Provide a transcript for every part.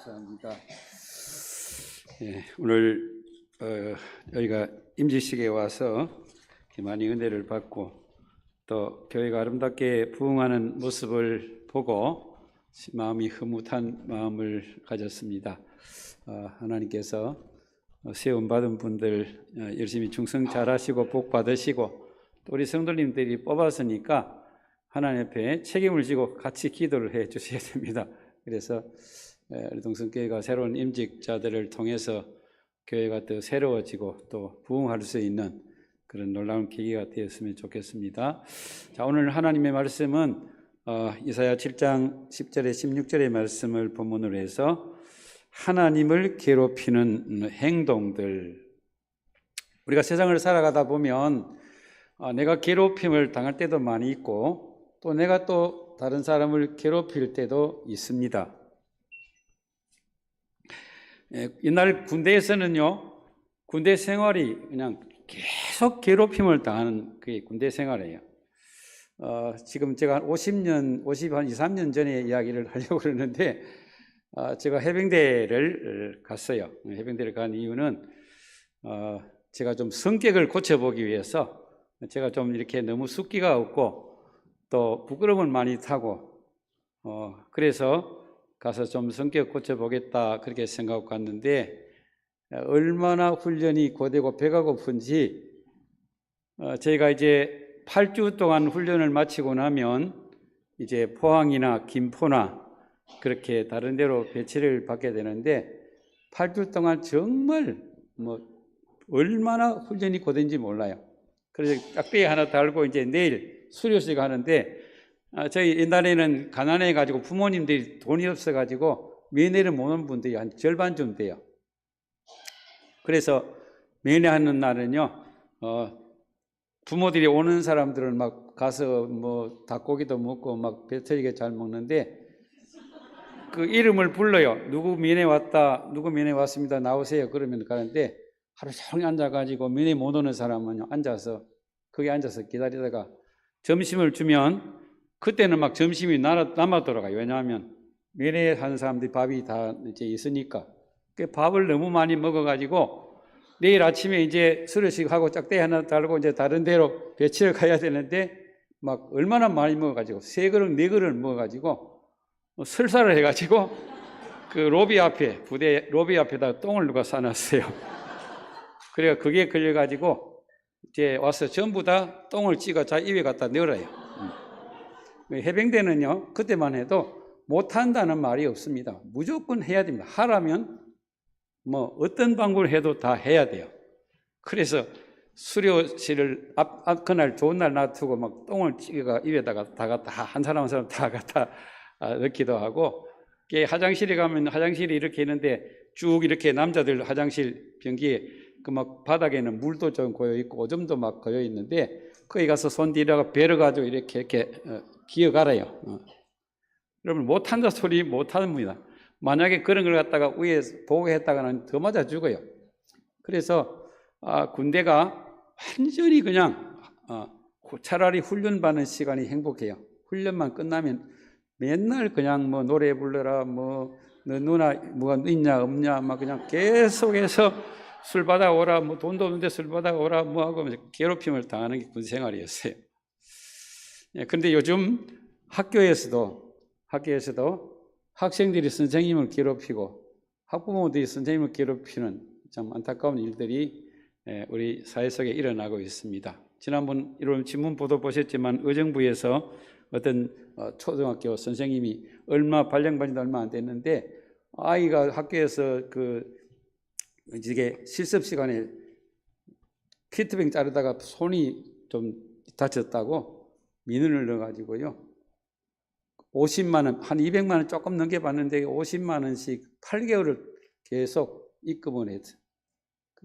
감사합니다. 오늘 저희가 임직식에 와서 많이 은혜를 받고 또 교회가 아름답게 부흥하는 모습을 보고 마음이 흐뭇한 마음을 가졌습니다. 하나님께서 세움받은 분들 열심히 충성 잘하시고 복 받으시고 또 우리 성도님들이 뽑았으니까 하나님 앞에 책임을 지고 같이 기도를 해 주셔야 됩니다. 그래서 우리 동성교회가 새로운 임직자들을 통해서 교회가 더 새로워지고 또 부흥할 수 있는 그런 놀라운 계기가 되었으면 좋겠습니다. 자, 오늘 하나님의 말씀은 이사야 7장 10절에 16절의 말씀을 본문으로 해서 하나님을 괴롭히는 행동들. 우리가 세상을 살아가다 보면 내가 괴롭힘을 당할 때도 많이 있고 또 내가 또 다른 사람을 괴롭힐 때도 있습니다. 옛날 군대에서는요, 군대 생활이 그냥 계속 괴롭힘을 당하는 그게 군대 생활이에요. 지금 제가 한 50년, 2, 3년 전에 이야기를 하려고 그러는데, 제가 해병대를 갔어요. 해병대를 간 이유는, 제가 좀 성격을 고쳐보기 위해서, 제가 좀 이렇게 너무 숫기가 없고, 또 부끄러움을 많이 타고, 그래서 가서 좀 성격 고쳐보겠다 그렇게 생각하고 갔는데 얼마나 훈련이 고되고 배가 고픈지 저희가 이제 8주 동안 훈련을 마치고 나면 이제 포항이나 김포나 그렇게 다른 데로 배치를 받게 되는데 8주 동안 정말 얼마나 훈련이 고된지 몰라요. 그래서 짝대기 하나 달고 이제 내일 수료식 하는데 저희 옛날에는 가난해가지고 부모님들이 돈이 없어가지고 면회를 못 온 분들이 한 절반쯤 돼요. 그래서 면회하는 날은요, 부모들이 오는 사람들은 막 가서 닭고기도 먹고 막 배터리게 잘 먹는데 그 이름을 불러요. 누구 면회 왔다, 누구 면회 왔습니다. 나오세요. 그러면 가는데 하루 종일 앉아가지고 면회 못 오는 사람은요, 거기 앉아서 기다리다가 점심을 주면 그때는 막 점심이 남아 돌아가요. 왜냐하면 면회하는 사람들이 밥이 다 이제 있으니까. 그 밥을 너무 많이 먹어가지고 내일 아침에 이제 수료식 하고 짝대기 하나 달고 이제 다른 데로 배치를 가야 되는데 막 얼마나 많이 먹어가지고 3그릇, 4그릇 먹어가지고 설사를 해가지고 그 로비 앞에, 부대 로비 앞에다 똥을 누가 싸놨어요. 그래가 그게 걸려가지고 이제 와서 전부 다 똥을 찍어 자 입에 갖다 넣어요. 해병대는요, 그때만 해도 못한다는 말이 없습니다. 무조건 해야 됩니다. 하라면 어떤 방법을 해도 다 해야 돼요. 그래서 수료실을 그날 좋은 날 놔두고 막 똥을 찍어가 입에다가 다 갖다 한 사람 다 갖다 넣기도 하고, 화장실에 가면 화장실이 이렇게 있는데 쭉 이렇게 남자들 화장실 변기에 그 막 바닥에는 물도 좀 고여 있고 오줌도 막 고여 있는데 거기 가서 손 뒤다가 베러 가지고 이렇게 기어가래요. 여러분 못한다 소리 못합니다. 만약에 그런 걸 갖다가 위에 보고했다가는 더 맞아 죽어요. 그래서 군대가 완전히 그냥 차라리 훈련 받는 시간이 행복해요. 훈련만 끝나면 맨날 그냥 노래 불러라, 너 누나 뭐가 있냐 없냐 막 그냥 계속해서 술 받아오라, 돈도 없는데 술 받아오라 하고 괴롭힘을 당하는 게 군 생활이었어요. 그런데 요즘 학교에서도 학생들이 선생님을 괴롭히고 학부모들이 선생님을 괴롭히는 참 안타까운 일들이 우리 사회 속에 일어나고 있습니다. 지난번 여러분 신문 보도 보셨지만 의정부에서 어떤 초등학교 선생님이 발령받은 지 얼마 안 됐는데 아이가 학교에서 이게 실습 시간에 피트병 자르다가 손이 좀 다쳤다고 민원을 넣어가지고요 50만 원, 한 200만 원 조금 넘게 받는데 50만 원씩 8개월을 계속 입금을 했어요.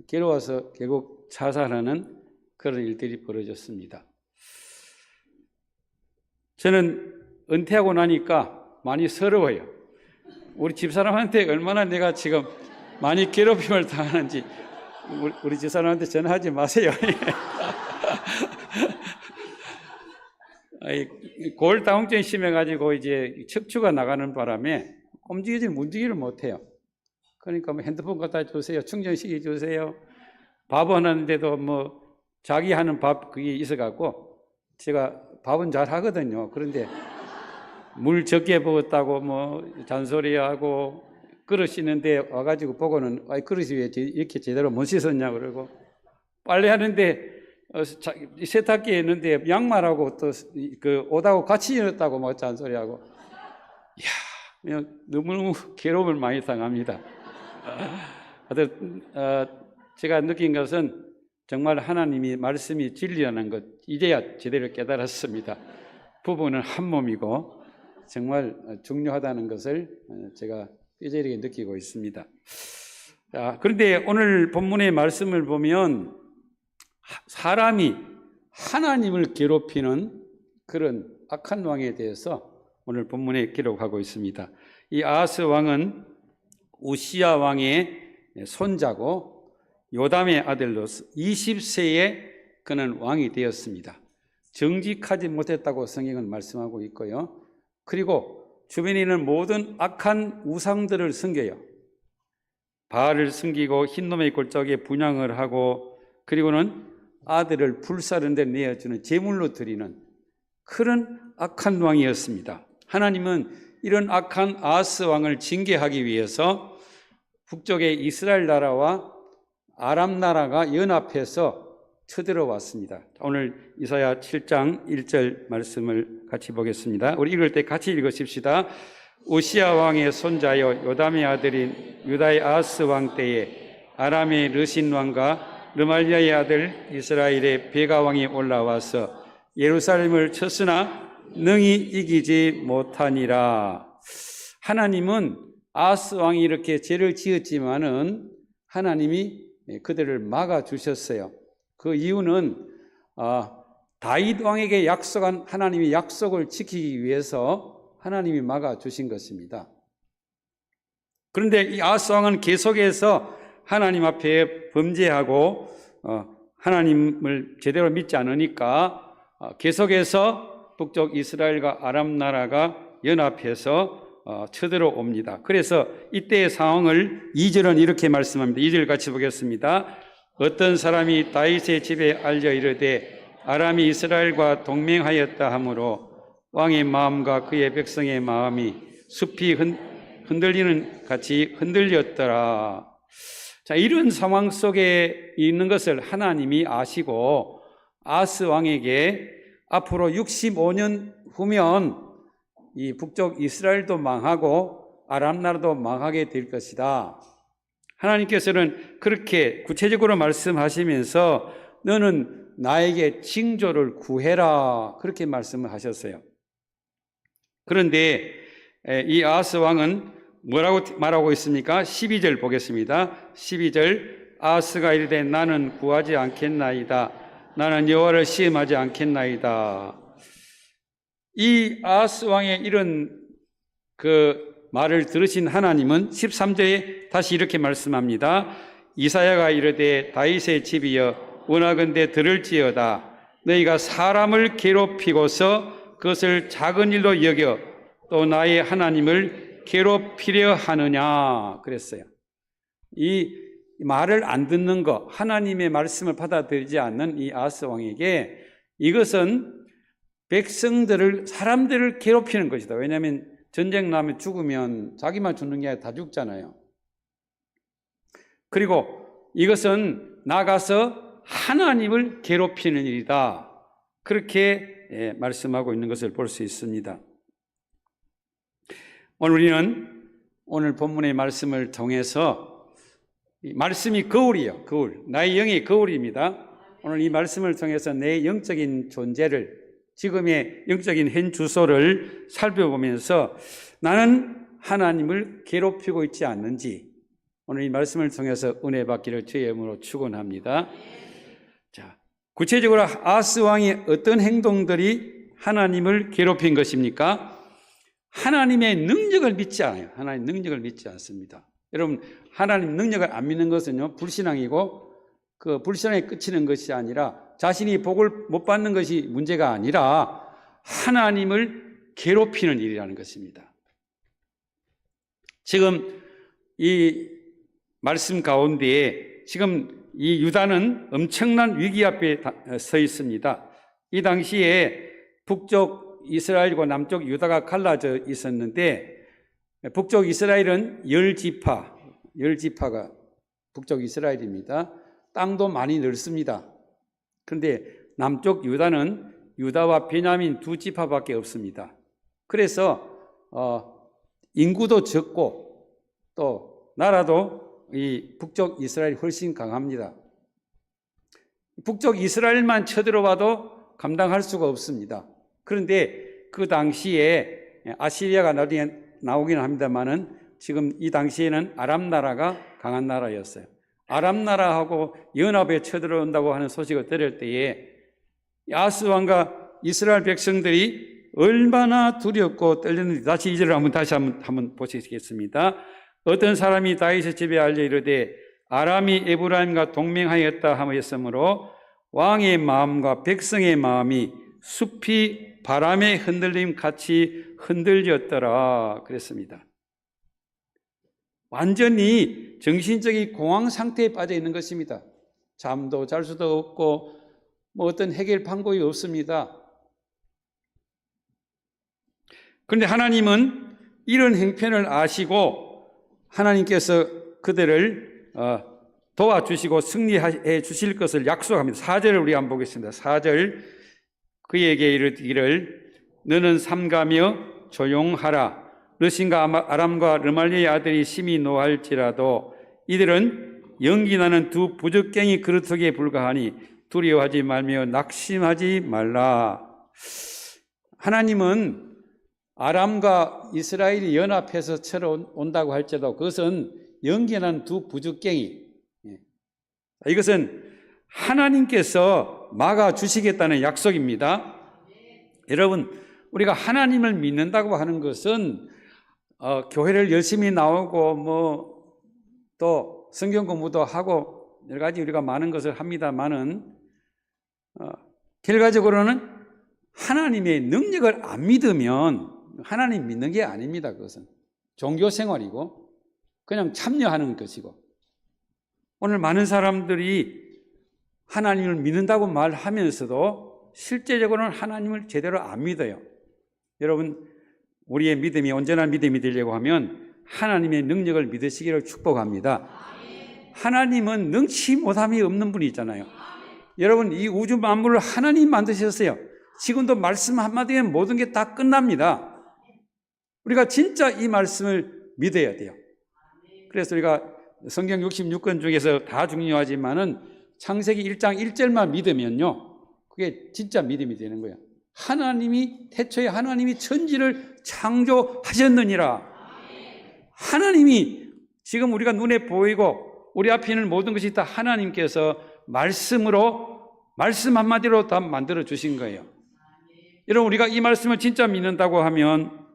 괴로워서 결국 자살하는 그런 일들이 벌어졌습니다. 저는 은퇴하고 나니까 많이 서러워요. 우리 집사람한테 얼마나 내가 지금 많이 괴롭힘을 당하는지 우리 집사람한테 전화하지 마세요. 고혈당증이 심해가지고 이제 척추가 나가는 바람에 움직이지를 못해요. 그러니까 뭐 핸드폰 갖다 주세요. 충전시켜 주세요. 밥 하는데도 뭐 자기 하는 밥 그게 있어갖고 제가 밥은 잘 하거든요. 그런데 물 적게 부었다고 뭐 잔소리하고 그릇 씻는데 와가지고 보고는 그릇이 왜 이렇게 제대로 못 씻었냐 그러고 빨래하는데 세탁기에 있는데 양말하고 또 그 옷하고 같이 입었다고 뭐 잔소리하고 이야 그냥 너무너무 괴로움을 많이 당합니다. 제가 느낀 것은 정말 하나님이 말씀이 진리라는 것 이제야 제대로 깨달았습니다. 부부는 한 몸이고 정말 중요하다는 것을 제가 뼈저리게 느끼고 있습니다. 그런데 오늘 본문의 말씀을 보면 사람이 하나님을 괴롭히는 그런 악한 왕에 대해서 오늘 본문에 기록하고 있습니다. 이 아하스 왕은 우시야 왕의 손자고 요담의 아들로서 20세에 그는 왕이 되었습니다. 정직하지 못했다고 성경은 말씀하고 있고요. 그리고 주변에 있는 모든 악한 우상들을 섬겨요. 바알을 섬기고 흰놈의 골짜기에 분향을 하고 그리고는 아들을 불사른 데 내어주는 제물로 드리는 그런 악한 왕이었습니다. 하나님은 이런 악한 아하스 왕을 징계하기 위해서 북쪽의 이스라엘 나라와 아람 나라가 연합해서 쳐들어왔습니다. 오늘 이사야 7장 1절 말씀을 같이 보겠습니다. 우리 읽을 때 같이 읽으십시다. 우시야 왕의 손자여 요담의 아들인 유다의 아하스 왕 때에 아람의 르신 왕과 르말리아의 아들 이스라엘의 베가 왕이 올라와서 예루살렘을 쳤으나 능히 이기지 못하니라. 하나님은 아하스 왕이 이렇게 죄를 지었지만은 하나님이 그들을 막아 주셨어요. 그 이유는 다윗 왕에게 약속한 하나님의 약속을 지키기 위해서 하나님이 막아 주신 것입니다. 그런데 이 아하스 왕은 계속해서 하나님 앞에 범죄하고 하나님을 제대로 믿지 않으니까 계속해서 북쪽 이스라엘과 아람 나라가 연합해서 쳐들어옵니다. 그래서 이때의 상황을 2절은 이렇게 말씀합니다. 2절 같이 보겠습니다. 어떤 사람이 다윗의 집에 알려 이르되 아람이 이스라엘과 동맹하였다 하므로 왕의 마음과 그의 백성의 마음이 숲이 흔들리는 같이 흔들렸더라. 자, 이런 상황 속에 있는 것을 하나님이 아시고 아하스 왕에게 앞으로 65년 후면 이 북쪽 이스라엘도 망하고 아람 나라도 망하게 될 것이다. 하나님께서는 그렇게 구체적으로 말씀하시면서 너는 나에게 징조를 구해라 그렇게 말씀을 하셨어요. 그런데 이 아하스 왕은 뭐라고 말하고 있습니까? 12절 보겠습니다. 12절 아하스가 이르되 나는 구하지 않겠나이다. 나는 여호와를 시험하지 않겠나이다. 이 아하스 왕의 이런 그 말을 들으신 하나님은 13절에 다시 이렇게 말씀합니다. 이사야가 이르되 다윗의 집이여 원하건대 들을지어다. 너희가 사람을 괴롭히고서 그것을 작은 일로 여겨 또 나의 하나님을 괴롭히려 하느냐 그랬어요. 이 말을 안 듣는 것, 하나님의 말씀을 받아들이지 않는 이 아하스 왕에게 이것은 백성들을 사람들을 괴롭히는 것이다. 왜냐하면 전쟁 나면 죽으면 자기만 죽는 게 아니라 다 죽잖아요. 그리고 이것은 나가서 하나님을 괴롭히는 일이다. 그렇게 말씀하고 있는 것을 볼 수 있습니다. 오늘 우리는 오늘 본문의 말씀을 통해서 말씀이 거울이에요. 거울. 나의 영이 거울입니다. 오늘 이 말씀을 통해서 내 영적인 존재를 지금의 영적인 현 주소를 살펴보면서 나는 하나님을 괴롭히고 있지 않는지 오늘 이 말씀을 통해서 은혜 받기를 주의 이름으로 축원합니다. 자, 구체적으로 아하스 왕이 어떤 행동들이 하나님을 괴롭힌 것입니까? 하나님의 능력을 믿지 않아요. 하나님 능력을 믿지 않습니다. 여러분, 하나님 능력을 안 믿는 것은요, 불신앙이고 그 불신앙에 그치는 것이 아니라 자신이 복을 못 받는 것이 문제가 아니라 하나님을 괴롭히는 일이라는 것입니다. 지금 이 말씀 가운데에 지금 이 유다는 엄청난 위기 앞에 서 있습니다. 이 당시에 북쪽 이스라엘과 남쪽 유다가 갈라져 있었는데, 북쪽 이스라엘은 10지파가 북쪽 이스라엘입니다. 땅도 많이 넓습니다. 그런데 남쪽 유다는 유다와 베냐민 두 지파밖에 없습니다. 그래서 인구도 적고 또 나라도 이 북쪽 이스라엘이 훨씬 강합니다. 북쪽 이스라엘만 쳐들어와도 감당할 수가 없습니다. 그런데 그 당시에 아시리아가 나중에 나오긴 합니다만은 지금 이 당시에는 아람 나라가 강한 나라였어요. 아람 나라하고 연합에 쳐들어온다고 하는 소식을 들을 때에 아스 왕과 이스라엘 백성들이 얼마나 두렵고 떨렸는지 다시 이 절을 다시 한번 보시겠습니다. 어떤 사람이 다윗의 집에 알려 이르되 아람이 에브라임과 동맹하였다 하였으므로 왕의 마음과 백성의 마음이 숲이 바람의 흔들림 같이 흔들렸더라 그랬습니다. 완전히 정신적인 공황 상태에 빠져 있는 것입니다. 잠도 잘 수도 없고 뭐 어떤 해결 방법이 없습니다. 그런데 하나님은 이런 행편을 아시고 하나님께서 그들을 도와주시고 승리해 주실 것을 약속합니다. 4절을 우리 한번 보겠습니다. 4절 그에게 이르기를 너는 삼가며 조용하라. 르신과 아람과 르말리의 아들이 심히 노할지라도 이들은 연기나는 두 부적갱이 그릇에 불과하니 두려워하지 말며 낙심하지 말라. 하나님은 아람과 이스라엘이 연합해서 쳐온다고 할지라도 그것은 연기나는 두 부적갱이, 이것은 하나님께서 막아주시겠다는 약속입니다. 여러분, 우리가 하나님을 믿는다고 하는 것은 교회를 열심히 나오고 또 성경 공부도 하고 여러 가지 우리가 많은 것을 합니다만은 결과적으로는 하나님의 능력을 안 믿으면 하나님 믿는 게 아닙니다. 그것은 종교 생활이고 그냥 참여하는 것이고, 오늘 많은 사람들이 하나님을 믿는다고 말하면서도 실제적으로는 하나님을 제대로 안 믿어요. 여러분, 우리의 믿음이 온전한 믿음이 되려고 하면 하나님의 능력을 믿으시기를 축복합니다. 하나님은 능치 못함이 없는 분이 있잖아요. 여러분, 이 우주 만물을 하나님 만드셨어요. 지금도 말씀 한마디에 모든 게 다 끝납니다. 우리가 진짜 이 말씀을 믿어야 돼요. 그래서 우리가 성경 66권 중에서 다 중요하지만은 창세기 1장 1절만 믿으면요, 그게 진짜 믿음이 되는 거예요. 태초에 하나님이 천지를 창조하셨느니라. 하나님이 지금 우리가 눈에 보이고 우리 앞에 있는 모든 것이 다 하나님께서 말씀 한마디로 다 만들어 주신 거예요. 여러분, 우리가 이 말씀을 진짜 믿는다고 하면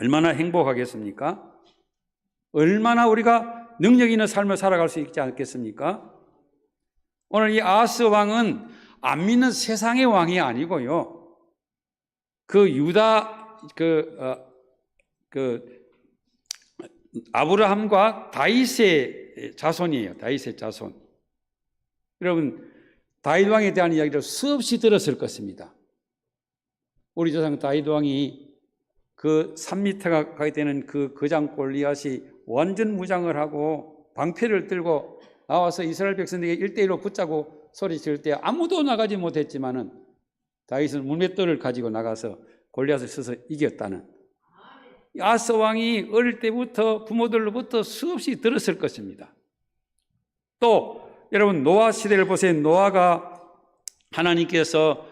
얼마나 행복하겠습니까? 얼마나 우리가 능력 있는 삶을 살아갈 수 있지 않겠습니까? 오늘 이 아하스 왕은 안 믿는 세상의 왕이 아니고요, 그 유다 아브라함과 다윗의 자손이에요. 다윗의 자손. 여러분, 다윗 왕에 대한 이야기를 수없이 들었을 것입니다. 우리 조상 다윗 왕이 그 3미터가 가까이 되는 그 거장 골리앗이 완전 무장을 하고 방패를 들고 나와서 이스라엘 백성에게 1대1로 붙자고 소리칠 때 아무도 나가지 못했지만은 다윗은 물맷돌을 가지고 나가서 골리앗을 쳐서 이겼다는, 아하스 왕이 어릴 때부터 부모들로부터 수없이 들었을 것입니다. 또 여러분, 노아 시대를 보세요. 노아가 하나님께서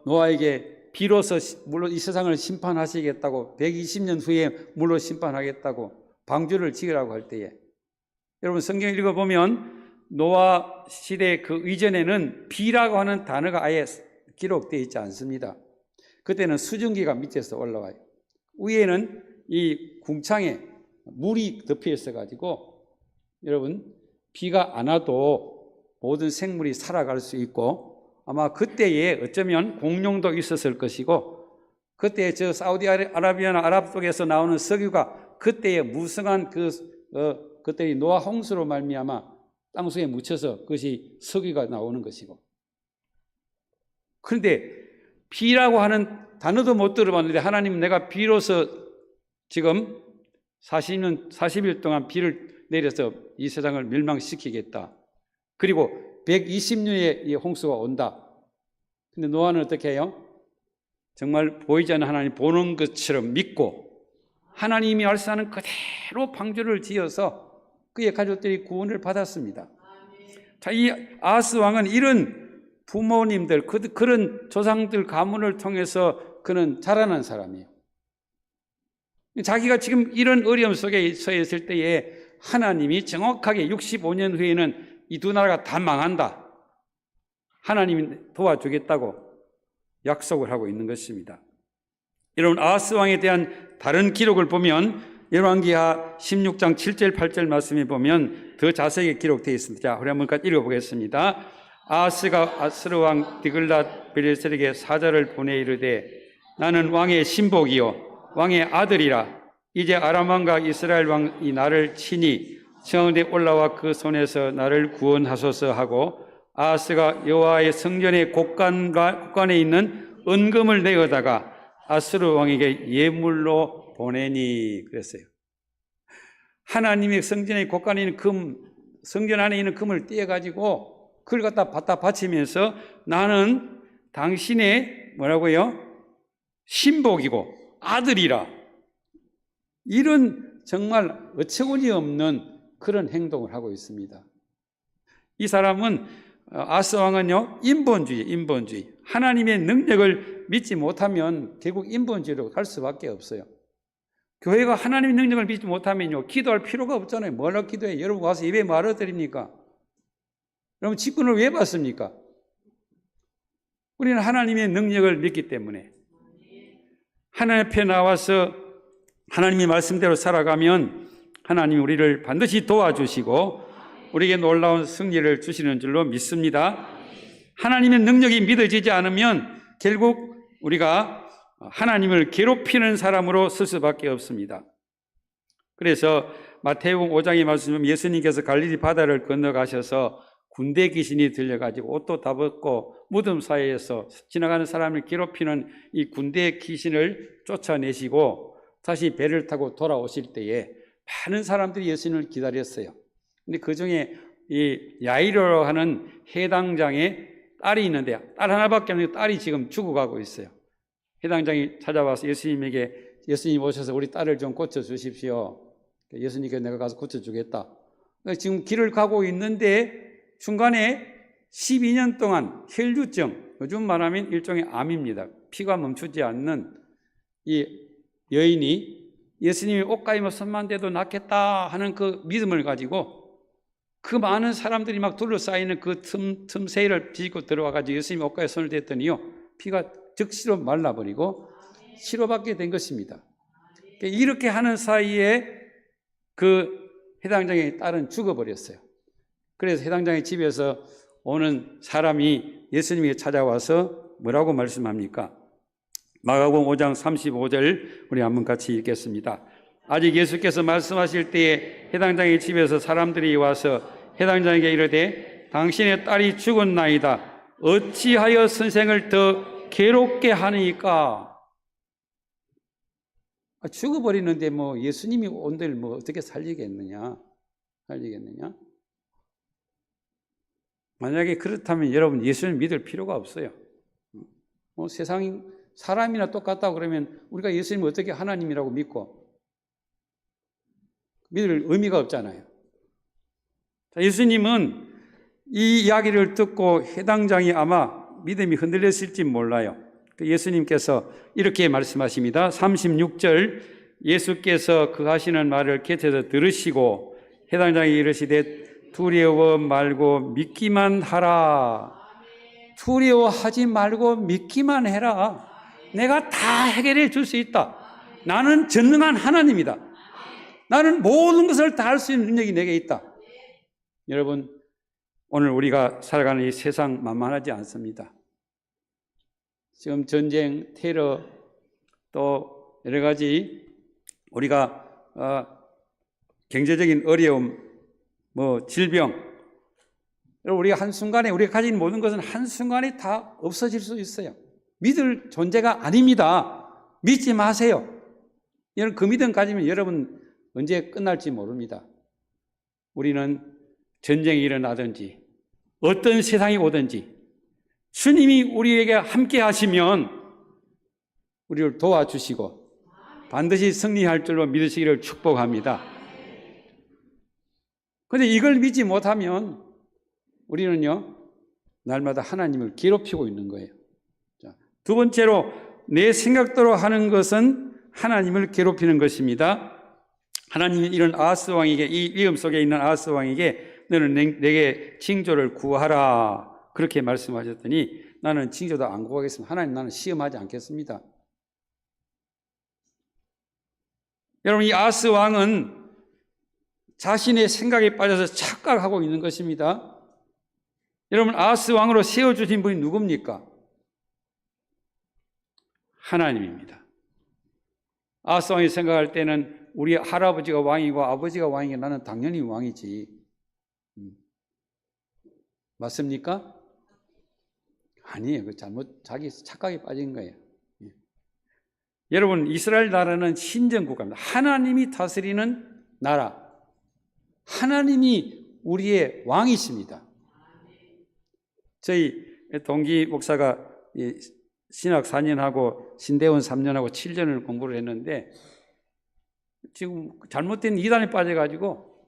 노아에게 비로소 물로 이 세상을 심판하시겠다고 120년 후에 물로 심판하겠다고 방주를 지으라고 할 때에, 여러분 성경 읽어보면 노아 시대 그 이전에는 비라고 하는 단어가 아예 기록되어 있지 않습니다. 그때는 수증기가 밑에서 올라와요. 위에는 이 궁창에 물이 덮여 있어 가지고 여러분, 비가 안 와도 모든 생물이 살아갈 수 있고, 아마 그때에 어쩌면 공룡도 있었을 것이고, 그때 저 사우디아라비아나 아랍 쪽에서 나오는 석유가 그때의 무성한 그때의 노아 홍수로 말미암아 땅속에 묻혀서 그것이 석유가 나오는 것이고. 그런데 비라고 하는 단어도 못 들어봤는데 하나님은 내가 비로소 지금 40일 동안 비를 내려서 이 세상을 멸망시키겠다. 그리고 120년의 이 홍수가 온다. 근데 노아는 어떻게 해요? 정말 보이지 않는 하나님 보는 것처럼 믿고 하나님이 말씀하는 그대로 방주를 지어서 그의 가족들이 구원을 받았습니다. 자, 이 아하스 왕은 이런 부모님들, 그런 조상들 가문을 통해서 그는 자라난 사람이에요. 자기가 지금 이런 어려움 속에 서 있을 때에 하나님이 정확하게 65년 후에는 이 두 나라가 다 망한다. 하나님이 도와주겠다고 약속을 하고 있는 것입니다. 여러분, 아하스 왕에 대한 다른 기록을 보면 열왕기하 16장 7절 8절 말씀에 보면 더 자세하게 기록되어 있습니다. 자, 우리 한번 읽어보겠습니다. 아하스가 아스르 왕 디글랏 빌레셀에게 사자를 보내 이르되 나는 왕의 신복이요 왕의 아들이라. 이제 아람 왕과 이스라엘 왕이 나를 치니 정원에 올라와 그 손에서 나를 구원하소서 하고 아하스가 여호와의 성전의 곡간에 있는 은금을 내어다가 아스르 왕에게 예물로 보내니 그랬어요. 하나님의 성전의 곡간에 있는 성전 안에 있는 금을 떼어가지고 그걸 갖다 바치면서 나는 당신의 뭐라고요? 신복이고 아들이라. 이런 정말 어처구니 없는 그런 행동을 하고 있습니다. 이 사람은 아하스 왕은요, 인본주의. 하나님의 능력을 믿지 못하면 결국 인본주의로 갈 수밖에 없어요. 교회가 하나님의 능력을 믿지 못하면요, 기도할 필요가 없잖아요. 뭐라 기도해? 여러분 와서 예배 말아 드립니까? 여러분 직분을 왜 받습니까? 우리는 하나님의 능력을 믿기 때문에 하나님 앞에 나와서 하나님의 말씀대로 살아가면 하나님이 우리를 반드시 도와주시고 우리에게 놀라운 승리를 주시는 줄로 믿습니다. 하나님의 능력이 믿어지지 않으면 결국 우리가 하나님을 괴롭히는 사람으로 쓸 수밖에 없습니다. 그래서 마태복음 5장의 말씀은 예수님께서 갈릴리 바다를 건너가셔서 군대 귀신이 들려가지고 옷도 다 벗고 무덤 사이에서 지나가는 사람을 괴롭히는 이 군대 귀신을 쫓아내시고 다시 배를 타고 돌아오실 때에 많은 사람들이 예수님을 기다렸어요. 근데 그 중에 이 야이로라고 하는 해당장의 딸이 있는데 딸 하나밖에 없는데 딸이 지금 죽어가고 있어요. 해당장이 찾아와서 예수님 오셔서 우리 딸을 좀 고쳐주십시오. 예수님께 내가 가서 고쳐주겠다. 지금 길을 가고 있는데 중간에 12년 동안 혈류증, 요즘 말하면 일종의 암입니다. 피가 멈추지 않는 이 여인이 예수님이 옷가임을 손만 대도 낫겠다 하는 그 믿음을 가지고 그 많은 사람들이 막 둘러싸이는 그 틈새를 비집고 들어와가지고 예수님이 옷가에 손을 댔더니요, 피가 즉시로 말라버리고 치료받게 된 것입니다. 이렇게 하는 사이에 그 해당장의 딸은 죽어버렸어요. 그래서 해당장의 집에서 오는 사람이 예수님에게 찾아와서 뭐라고 말씀합니까? 마가복음 5장 35절 우리 한번 같이 읽겠습니다. 아직 예수께서 말씀하실 때에 해당장의 집에서 사람들이 와서 해당장에게 이르되 당신의 딸이 죽었나이다. 어찌하여 선생을 더 괴롭게 하니까? 죽어버리는데 뭐 예수님이 온들 뭐 어떻게 살리겠느냐? 만약에 그렇다면 여러분 예수님 믿을 필요가 없어요. 세상이 사람이나 똑같다고 그러면 우리가 예수님을 어떻게 하나님이라고 믿고 믿을 의미가 없잖아요. 예수님은 이 이야기를 듣고 해당장이 아마 믿음이 흔들렸을지 몰라요. 예수님께서 이렇게 말씀하십니다. 36절 예수께서 그 하시는 말을 곁에서 들으시고 해당장이 이르시되 두려워 말고 믿기만 하라. 두려워하지 말고 믿기만 해라. 내가 다 해결해 줄 수 있다. 나는 전능한 하나님이다. 나는 모든 것을 다 할 수 있는 능력이 내게 있다. 여러분, 오늘 우리가 살아가는 이 세상 만만하지 않습니다. 지금 전쟁, 테러, 또 여러 가지 우리가 경제적인 어려움, 질병, 우리가 한순간에 우리가 가진 모든 것은 한순간에 다 없어질 수 있어요. 믿을 존재가 아닙니다. 믿지 마세요. 여러분, 그 믿음 가지면 여러분 언제 끝날지 모릅니다. 우리는 전쟁이 일어나든지 어떤 세상이 오든지 주님이 우리에게 함께 하시면 우리를 도와주시고 반드시 승리할 줄로 믿으시기를 축복합니다. 그런데 이걸 믿지 못하면 우리는요, 날마다 하나님을 괴롭히고 있는 거예요. 자, 두 번째로, 내 생각대로 하는 것은 하나님을 괴롭히는 것입니다. 하나님이 이런 아하스 왕에게, 이 위험 속에 있는 아하스 왕에게 너는 내게 징조를 구하라 그렇게 말씀하셨더니 나는 징조도 안 구하겠습니다. 하나님, 나는 시험하지 않겠습니다. 여러분, 이 아하스 왕은 자신의 생각에 빠져서 착각하고 있는 것입니다. 여러분, 아하스 왕으로 세워주신 분이 누굽니까? 하나님입니다. 아하스 왕이 생각할 때는 우리 할아버지가 왕이고 아버지가 왕이고 나는 당연히 왕이지. 맞습니까? 아니에요. 그 자기 착각에 빠진 거예요. 여러분, 이스라엘 나라는 신정국가입니다. 하나님이 다스리는 나라. 하나님이 우리의 왕이십니다. 저희 동기 목사가 신학 4년하고 신대원 3년하고 7년을 공부를 했는데 지금 잘못된 이단에 빠져가지고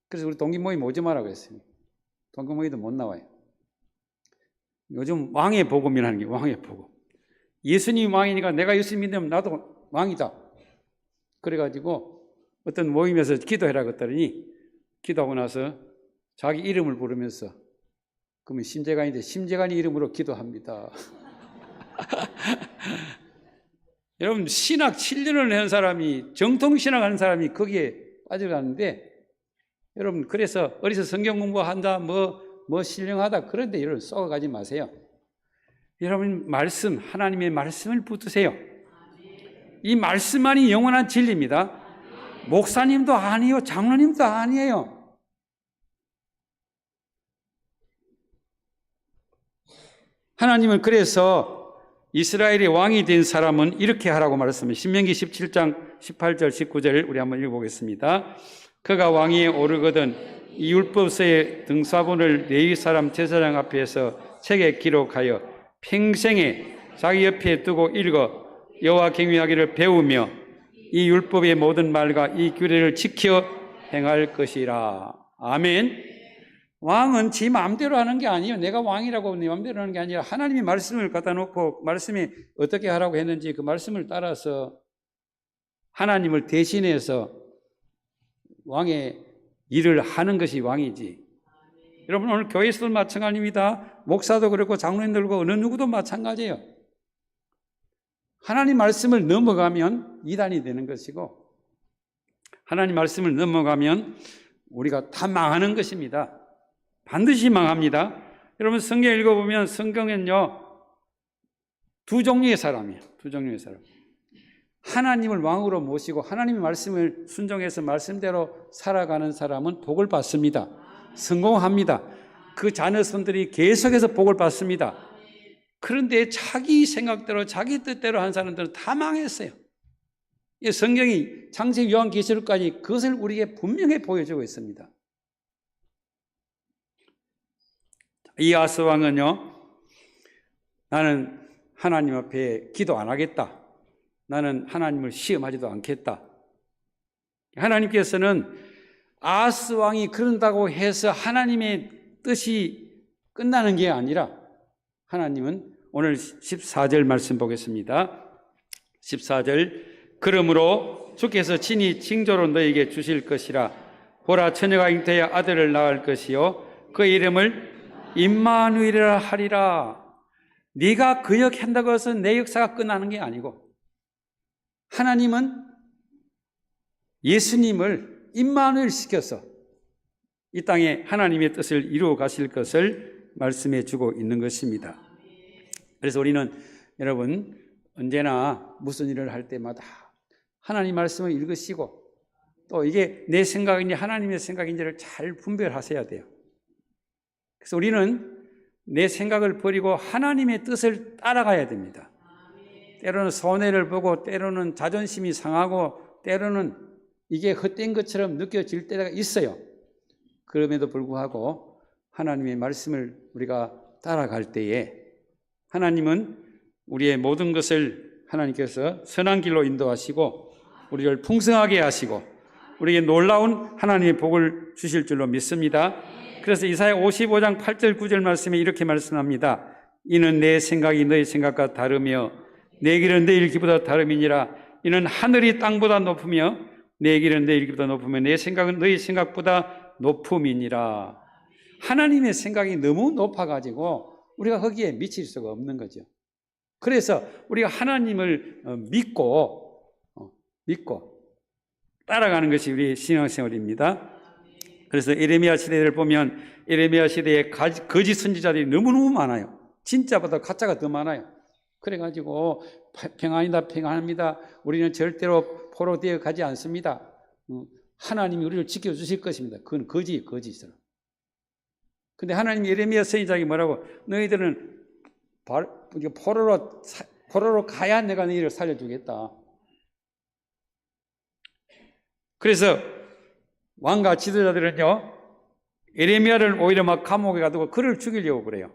그래서 우리 동기 모임 오지 마라고 했어요. 동기 모임도 못 나와요. 요즘 왕의 복음이라는 게 왕의 복음. 예수님이 왕이니까 내가 예수님 믿으면 나도 왕이다. 그래가지고 어떤 모임에서 기도해라 그랬더니 기도하고 나서 자기 이름을 부르면서 그러면 심재관인데 심재관이 이름으로 기도합니다. 여러분, 신학 7년을 한 사람이, 정통신학 하는 사람이 거기에 빠져가는데 여러분, 그래서 어디서 성경 공부한다, 신령하다, 그런데 여러분 쏘아가지 마세요. 여러분, 말씀, 하나님의 말씀을 붙드세요. 이 말씀만이 영원한 진리입니다. 목사님도 아니에요, 장로님도 아니에요. 하나님은 그래서 이스라엘의 왕이 된 사람은 이렇게 하라고 말했습니다. 신명기 17장 18절 19절을 우리 한번 읽어보겠습니다. 그가 왕위에 오르거든 이 율법서의 등사본을 레위 사람 제사장 앞에서 책에 기록하여 평생에 자기 옆에 두고 읽어 여호와 경외하기를 배우며 이 율법의 모든 말과 이 규례를 지켜 행할 것이라. 아멘. 왕은 지 마음대로 하는 게 아니에요. 내가 왕이라고 내 마음대로 하는 게 아니라 하나님이 말씀을 갖다 놓고 말씀이 어떻게 하라고 했는지 그 말씀을 따라서 하나님을 대신해서 왕의 일을 하는 것이 왕이지. 여러분, 오늘 교회에서도 마찬가지입니다. 목사도 그렇고 장로님들고 어느 누구도 마찬가지예요. 하나님 말씀을 넘어가면 이단이 되는 것이고 하나님 말씀을 넘어가면 우리가 다 망하는 것입니다. 반드시 망합니다. 여러분, 성경 읽어보면 성경은요, 두 종류의 사람이에요. 두 종류의 사람. 하나님을 왕으로 모시고 하나님의 말씀을 순종해서 말씀대로 살아가는 사람은 복을 받습니다. 성공합니다. 그 자녀손들이 계속해서 복을 받습니다. 그런데 자기 생각대로 자기 뜻대로 한 사람들은 다 망했어요. 성경이 창세기 요한계시록까지 그것을 우리에게 분명히 보여주고 있습니다. 이 아하스 왕은요, 나는 하나님 앞에 기도 안 하겠다. 나는 하나님을 시험하지도 않겠다. 하나님께서는 아하스 왕이 그런다고 해서 하나님의 뜻이 끝나는 게 아니라 하나님은 오늘 14절 말씀 보겠습니다. 14절, 그러므로 주께서 친히 징조로 너에게 주실 것이라. 보라, 처녀가 잉태하여 아들을 낳을 것이요 그 이름을 임마누엘이라 하리라. 네가 그 역 한다고 해서 내 역사가 끝나는 게 아니고 하나님은 예수님을 임마누엘 시켜서 이 땅에 하나님의 뜻을 이루어 가실 것을 말씀해 주고 있는 것입니다. 그래서 우리는 여러분 언제나 무슨 일을 할 때마다 하나님 말씀을 읽으시고 또 이게 내 생각인지 하나님의 생각인지를 잘 분별하셔야 돼요. 그래서 우리는 내 생각을 버리고 하나님의 뜻을 따라가야 됩니다. 때로는 손해를 보고 때로는 자존심이 상하고 때로는 이게 헛된 것처럼 느껴질 때가 있어요. 그럼에도 불구하고 하나님의 말씀을 우리가 따라갈 때에 하나님은 우리의 모든 것을 하나님께서 선한 길로 인도하시고 우리를 풍성하게 하시고 우리에게 놀라운 하나님의 복을 주실 줄로 믿습니다. 그래서 이사야 55장 8절 9절 말씀에 이렇게 말씀합니다. 이는 내 생각이 너희 생각과 다르며 내 길은 너희 길보다 다름이니라. 이는 하늘이 땅보다 높으며 내 길은 너희 길보다 높으며 내 생각은 너희 생각보다 높음이니라. 하나님의 생각이 너무 높아가지고 우리가 거기에 미칠 수가 없는 거죠. 그래서 우리가 하나님을 믿고 따라가는 것이 우리 신앙생활입니다. 그래서 예레미야 시대를 보면 예레미야 시대에 거짓 선지자들이 너무너무 많아요. 진짜보다 가짜가 더 많아요. 그래가지고 평안이다 평안합니다. 우리는 절대로 포로되어 가지 않습니다. 하나님이 우리를 지켜주실 것입니다. 그건 거짓으로. 근데 하나님 예레미야 선지자가 뭐라고? 너희들은 포로로 가야 내가 너희를 살려주겠다. 그래서 왕과 지도자들은요 예레미야를 오히려 막 감옥에 가두고 그를 죽이려고 그래요.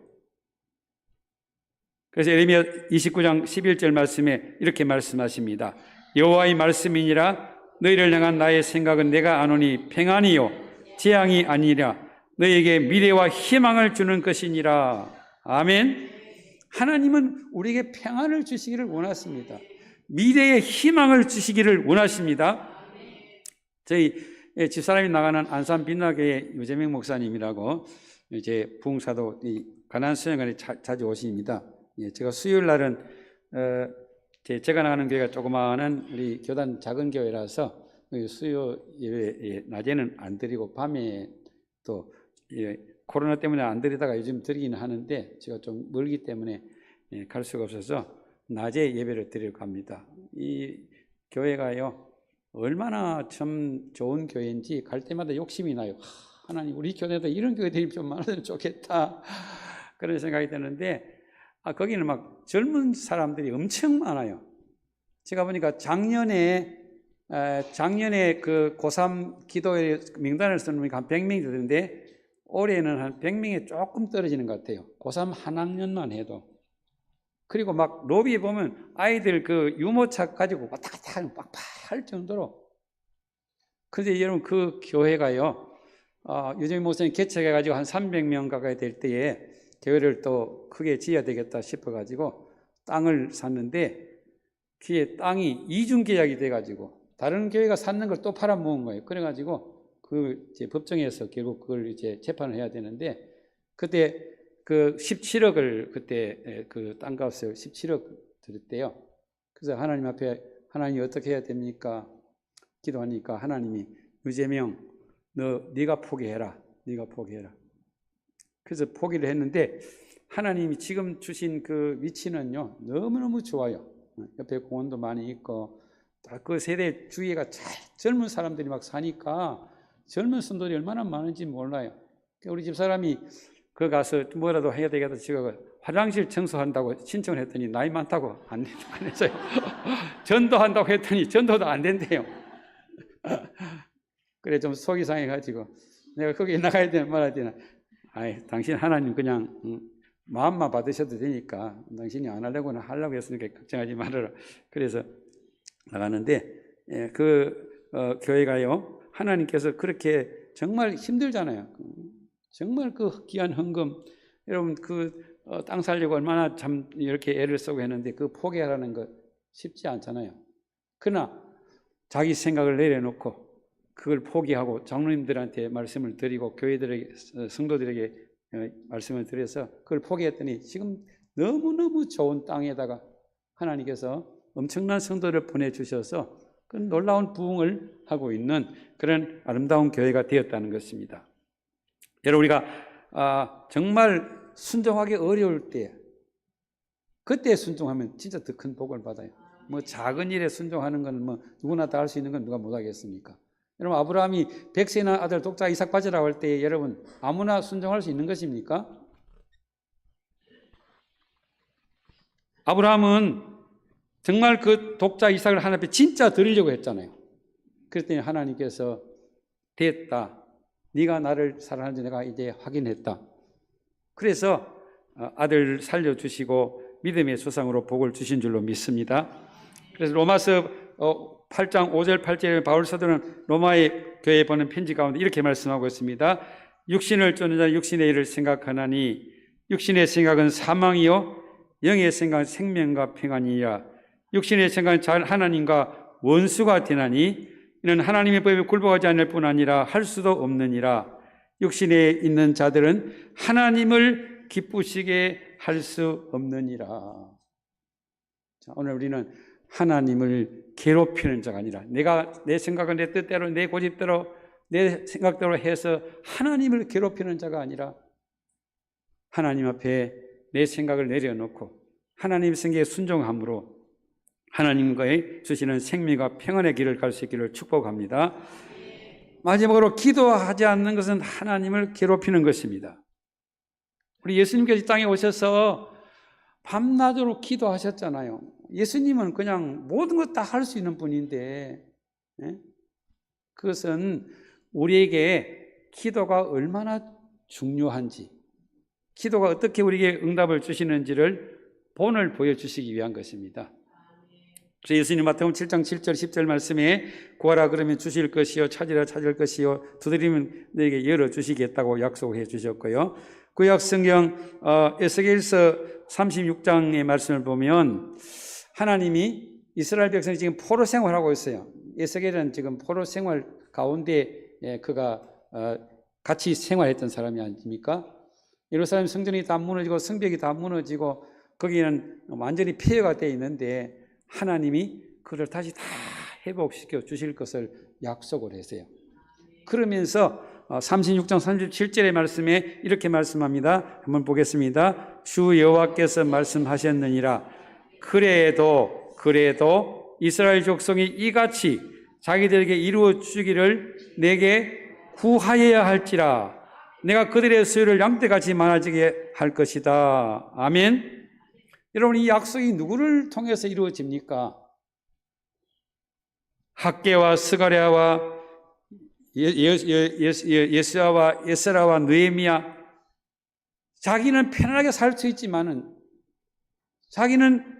그래서 예레미야 29장 11절 말씀에 이렇게 말씀하십니다. 여호와의 말씀이니라. 너희를 향한 나의 생각은 내가 아노니 평안이요 재앙이 아니라 너희에게 미래와 희망을 주는 것이니라. 아멘. 하나님은 우리에게 평안을 주시기를 원하십니다. 미래의 희망을 주시기를 원하십니다. 저희 집사람이 나가는 안산 빛나교회 유재명 목사님이라고 이제 부흥사도 가난 수양관에 자주 오십니다. 제가 수요일 날은 제가 나가는 교회가 조그마한 우리 교단 작은 교회라서 수요 예배 낮에는 안 드리고 밤에 또 코로나 때문에 안 드리다가 요즘 드리기는 하는데 제가 좀 멀기 때문에 갈 수가 없어서 낮에 예배를 드리려고 합니다. 이 교회가요 얼마나 참 좋은 교회인지 갈 때마다 욕심이 나요. 하나님 우리 교회도 이런 교회들이 좀 많아지면 좋겠다 그런 생각이 드는데 거기는 막 젊은 사람들이 엄청 많아요. 제가 보니까 작년에 그 고3 기도회 명단을 써놓으니까 한 100명이 되는데 올해는 한 100명에 조금 떨어지는 것 같아요. 고3 한 학년만 해도. 그리고 막 로비에 보면 아이들 그 유모차 가지고 왔다 갔다 하는 빡빡할 정도로. 그런데 여러분 그 교회가요 유재민 목사님 개척해가지고 한 300명 가까이 될 때에 교회를 또 크게 지어야 되겠다 싶어가지고 땅을 샀는데 그게 땅이 이중 계약이 돼가지고 다른 교회가 샀는 걸 또 팔아먹은 거예요. 그래가지고 그 이제 법정에서 결국 그걸 이제 재판을 해야 되는데 그때 그 17억을 그때 그 땅값을 17억 들었대요. 그래서 하나님 앞에 하나님이 어떻게 해야 됩니까? 기도하니까 하나님이 유재명 네가 포기해라. 네가 포기해라. 그래서 포기를 했는데 하나님이 지금 주신 그 위치는요 너무너무 좋아요. 옆에 공원도 많이 있고 그 세대 주위가 잘 젊은 사람들이 막 사니까 젊은 성도들이 얼마나 많은지 몰라요. 우리 집사람이 그 가서 뭐라도 해야 되겠다 제가 화장실 청소한다고 신청을 했더니 나이 많다고 안 해서요. 전도한다고 했더니 전도도 안 된대요. 그래 좀 속이 상해가지고 내가 거기 나가야 되나 말아야 되나. 당신 하나님 그냥 마음만 받으셔도 되니까 당신이 안 하려고는 하려고 했으니까 걱정하지 말아라. 그래서 나가는데 교회가요 하나님께서 그렇게 정말 힘들잖아요. 정말 그 귀한 헌금 여러분 땅 살려고 얼마나 참 이렇게 애를 쓰고 했는데 그 포기하라는 거 쉽지 않잖아요. 그러나 자기 생각을 내려놓고 그걸 포기하고 장로님들한테 말씀을 드리고 교회들에게 성도들에게 말씀을 드려서 그걸 포기했더니 지금 너무너무 좋은 땅에다가 하나님께서 엄청난 성도를 보내주셔서 그 놀라운 부흥을 하고 있는 그런 아름다운 교회가 되었다는 것입니다. 여러분 우리가 정말 순종하기 어려울 때 그때 순종하면 진짜 더 큰 복을 받아요. 뭐 작은 일에 순종하는 건 뭐 누구나 다 할 수 있는 건 누가 못하겠습니까? 여러분, 아브라함이 100세의 아들 독자 이삭 받으라고 할 때 여러분 아무나 순종할 수 있는 것입니까? 아브라함은 정말 그 독자 이삭을 하나님 앞에 진짜 드리려고 했잖아요. 그랬더니 하나님께서 됐다. 네가 나를 사랑하는지 내가 이제 확인했다. 그래서 아들 살려주시고 믿음의 조상으로 복을 주신 줄로 믿습니다. 그래서 로마서 8장 5절 8절에 바울 사도는 로마의 교회에 보낸 편지 가운데 이렇게 말씀하고 있습니다. 육신을 쫓는 자는 육신의 일을 생각하나니 육신의 생각은 사망이요 영의 생각은 생명과 평안이라. 육신의 생각은 하나님과 원수가 되나니 이는 하나님의 법에 굴복하지 않을 뿐 아니라 할 수도 없느니라. 육신에 있는 자들은 하나님을 기쁘시게 할 수 없느니라. 자, 오늘 우리는 하나님을 괴롭히는 자가 아니라 내가 내 생각은 내 뜻대로 내 고집대로 내 생각대로 해서 하나님을 괴롭히는 자가 아니라 하나님 앞에 내 생각을 내려놓고 하나님 생각에 순종함으로 하나님과의 주시는 생명과 평안의 길을 갈 수 있기를 축복합니다. 마지막으로 기도하지 않는 것은 하나님을 괴롭히는 것입니다. 우리 예수님께서 이 땅에 오셔서 밤낮으로 기도하셨잖아요. 예수님은 그냥 모든 것 다 할 수 있는 분인데 그것은 우리에게 기도가 얼마나 중요한지, 기도가 어떻게 우리에게 응답을 주시는지를 본을 보여주시기 위한 것입니다. 그래서 예수님 마태복음 7장 7절 10절 말씀에 구하라 그러면 주실 것이요 찾으라 찾을 것이요 두드리면 너에게 열어주시겠다고 약속해 주셨고요. 구약 성경 에스겔서 36장의 말씀을 보면 하나님이 이스라엘 백성이 지금 포로 생활하고 있어요. 에스겔은 지금 포로 생활 가운데 그가 같이 생활했던 사람이 아닙니까? 예루살렘 성전이 다 무너지고 성벽이 다 무너지고 거기는 완전히 폐허가 되어 있는데 하나님이 그를 다시 다 회복시켜 주실 것을 약속을 했어요. 그러면서 36장 37절의 말씀에 이렇게 말씀합니다. 한번 보겠습니다. 주 여호와께서 말씀하셨느니라. 그래도 이스라엘 족속이 이같이 자기들에게 이루어 주기를 내게 구하여야 할지라. 내가 그들의 수요를 양떼같이 많아지게 할 것이다. 아멘. 여러분, 이 약속이 누구를 통해서 이루어집니까? 학개와 스가랴와 예스라와 에스라와 느헤미야. 자기는 편안하게 살 수 있지만은 자기는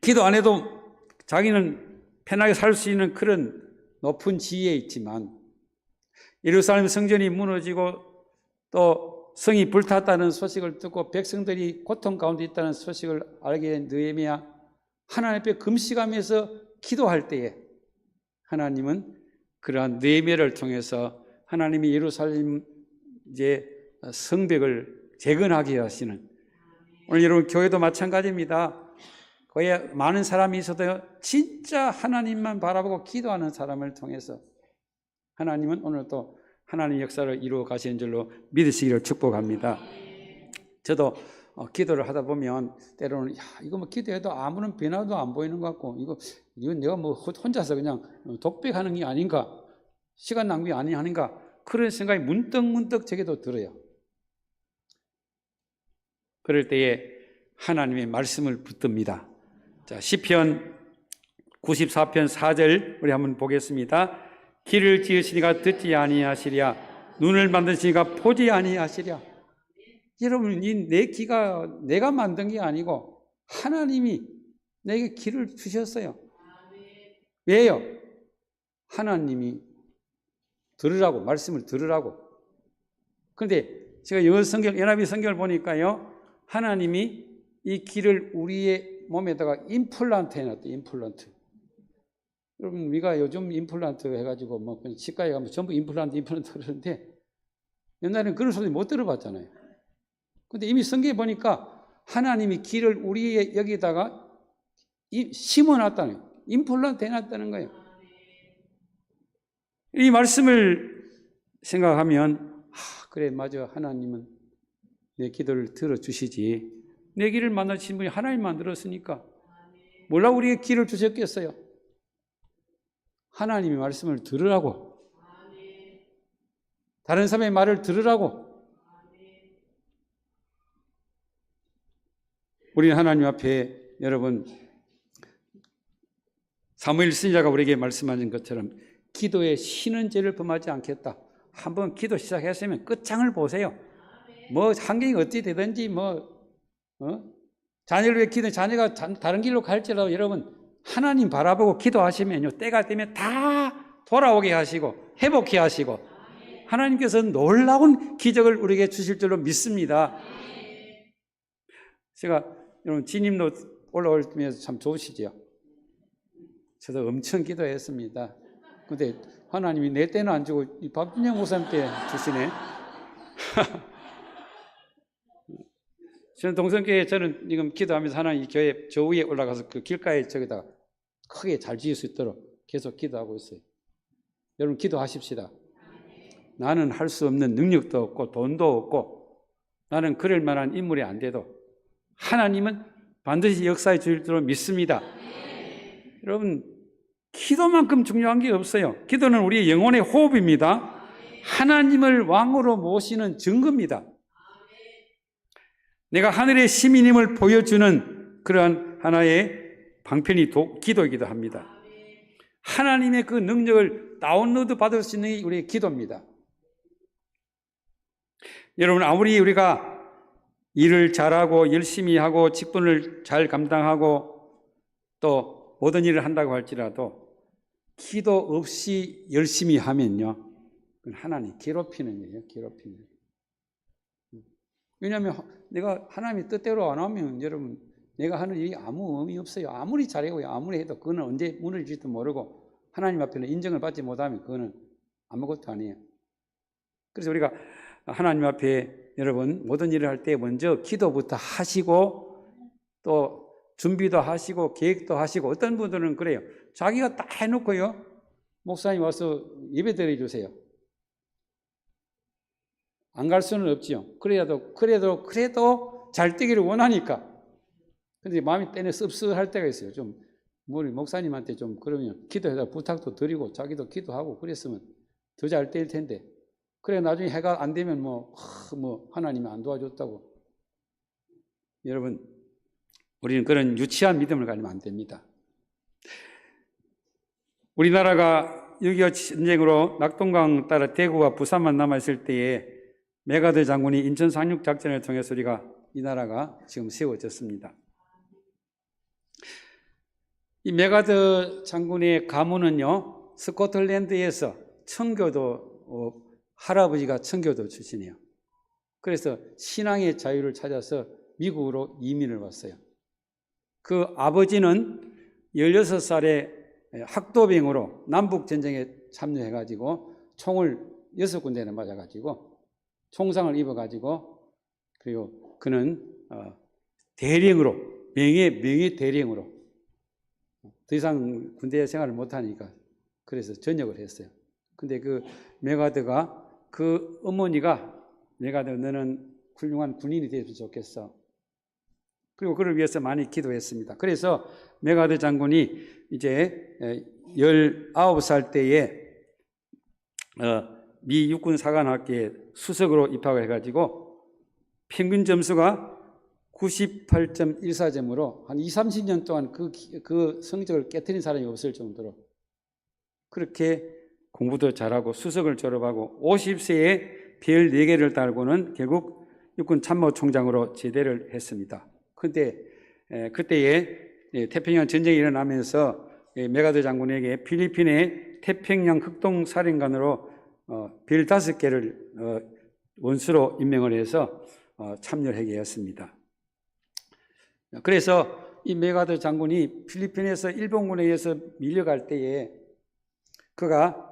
기도 안 해도 자기는 편하게 살 수 있는 그런 높은 지위에 있지만 예루살렘 성전이 무너지고 또 성이 불탔다는 소식을 듣고 백성들이 고통 가운데 있다는 소식을 알게 된 느헤미야, 하나님 앞에 금식하면서 기도할 때에 하나님은 그러한 느헤미야를 통해서 하나님이 예루살렘 이제 성벽을 재건하게 하시는, 오늘 여러분 교회도 마찬가지입니다. 거기에 많은 사람이 있어도 진짜 하나님만 바라보고 기도하는 사람을 통해서 하나님은 오늘 또 하나님의 역사를 이루어 가시는 줄로 믿으시기를 축복합니다. 저도 기도를 하다 보면 때로는 이거 뭐 기도해도 아무런 변화도 안 보이는 것 같고 이건 내가 뭐 혼자서 그냥 독백하는 게 아닌가, 시간 낭비 아닌가, 그런 생각이 문득 제게도 들어요. 그럴 때에 하나님의 말씀을 붙듭니다. 자, 시편 94편 4절 우리 한번 보겠습니다. 길을 지으시니가 듣지 아니하시랴, 눈을 만드시니가 보지 아니하시랴. 여러분, 이 내 귀가 내가 만든 게 아니고 하나님이 내게 길을 주셨어요. 왜요? 하나님이 들으라고, 말씀을 들으라고. 그런데 제가 영어 성경, NIV 성경을 보니까요, 하나님이 이 길을 우리의 몸에다가 임플란트 해놨대요. 임플란트. 여러분, 우리가 요즘 임플란트 해가지고 뭐 치과에 가면 전부 임플란트 그러는데 옛날에는 그런 소리 못 들어봤잖아요. 근데 이미 성경에 보니까 하나님이 길을 우리의 여기다가 심어놨다는 거예요. 임플란트 해놨다는 거예요. 이 말씀을 생각하면 그래, 맞아, 하나님은 내 기도를 들어주시지. 내 길을 만나신 분이 하나님 만들었으니까 몰라 우리에게 길을 주셨겠어요? 하나님의 말씀을 들으라고. 다른 사람의 말을 들으라고. 우리는 하나님 앞에 여러분 사무엘 선지자가 우리에게 말씀하신 것처럼 기도에 쉬는 죄를 범하지 않겠다. 한번 기도 시작했으면 끝장을 보세요. 뭐 환경이 어찌 되든지 자녀를 위해 기도, 자녀가 다른 길로 갈지라도 여러분 하나님 바라보고 기도하시면요 때가 되면 다 돌아오게 하시고 회복해 하시고 하나님께서 놀라운 기적을 우리에게 주실 줄로 믿습니다. 제가 여러분 지님도 올라올 때면서 참 좋으시죠? 저도 엄청 기도했습니다. 근데 하나님이 내 때는 안 주고 이 박준영 목사님 때 주시네. 저는 동성교회 저는 지금 기도하면서 하나님 이 교회 저 위에 올라가서 그 길가에 저기다 크게 잘 지을 수 있도록 계속 기도하고 있어요. 여러분 기도하십시다. 나는 할 수 없는 능력도 없고 돈도 없고 나는 그럴 만한 인물이 안 돼도 하나님은 반드시 역사해 주실 줄 믿습니다. 여러분 기도만큼 중요한 게 없어요. 기도는 우리의 영혼의 호흡입니다. 하나님을 왕으로 모시는 증거입니다. 내가 하늘의 시민임을 보여주는 그러한 하나의 방편이 기도이기도 합니다. 하나님의 그 능력을 다운로드 받을 수 있는 게 우리의 기도입니다. 여러분 아무리 우리가 일을 잘하고 열심히 하고 직분을 잘 감당하고 또 모든 일을 한다고 할지라도 기도 없이 열심히 하면요 그건 하나님 괴롭히는 거예요. 괴롭히는 거예요. 왜냐하면 내가 하나님의 뜻대로 안 하면 여러분 내가 하는 일이 아무 의미 없어요. 아무리 잘하고 아무리 해도 그거는 언제 무너질지도 모르고 하나님 앞에는 인정을 받지 못하면 그거는 아무것도 아니에요. 그래서 우리가 하나님 앞에 여러분 모든 일을 할 때 먼저 기도부터 하시고 또 준비도 하시고 계획도 하시고 어떤 분들은 그래요. 자기가 다 해놓고요 목사님 와서 예배 드려주세요. 안 갈 수는 없지요. 그래도 잘 되기를 원하니까. 근데 마음이 때문에 씁쓸할 때가 있어요. 좀 우리 목사님한테 좀 그러면 기도해서 부탁도 드리고 자기도 기도하고 그랬으면 더 잘 될 텐데. 그래 나중에 해가 안 되면 하나님이 안 도와줬다고. 여러분 우리는 그런 유치한 믿음을 가지면 안 됩니다. 우리나라가 6.25 전쟁으로 낙동강 따라 대구와 부산만 남아있을 때에 메가더 장군이 인천 상륙 작전을 통해서 이 나라가 지금 세워졌습니다. 이 메가더 장군의 가문은요 스코틀랜드에서 청교도 할아버지가 청교도 출신이에요. 그래서 신앙의 자유를 찾아서 미국으로 이민을 왔어요. 그 아버지는 16살에 학도병으로 남북전쟁에 참여해가지고 총을 6군데나 맞아가지고 총상을 입어가지고 그리고 그는 대령으로 명예 대령으로 더 이상 군대 생활을 못하니까 그래서 전역을 했어요. 근데 그 메가더가 그 어머니가 메가더 너는 훌륭한 군인이 되어서 좋겠어. 그리고 그를 위해서 많이 기도했습니다. 그래서 메가더 장군이 이제 19살 때에 미 육군 사관학교에 수석으로 입학을 해가지고 평균 점수가 98.14점으로 한 20-30년 동안 그 성적을 깨트린 사람이 없을 정도로 그렇게 공부도 잘하고 수석을 졸업하고 50세에 별 4개를 달고는 결국 육군 참모총장으로 제대를 했습니다. 그런데 그때에 태평양 전쟁이 일어나면서 메가더 장군에게 필리핀의 태평양 흑동사령관으로 별 5개를 원수로 임명을 해서 참여하게 했습니다. 그래서 이 메가더 장군이 필리핀에서 일본군에 의해서 밀려갈 때에 그가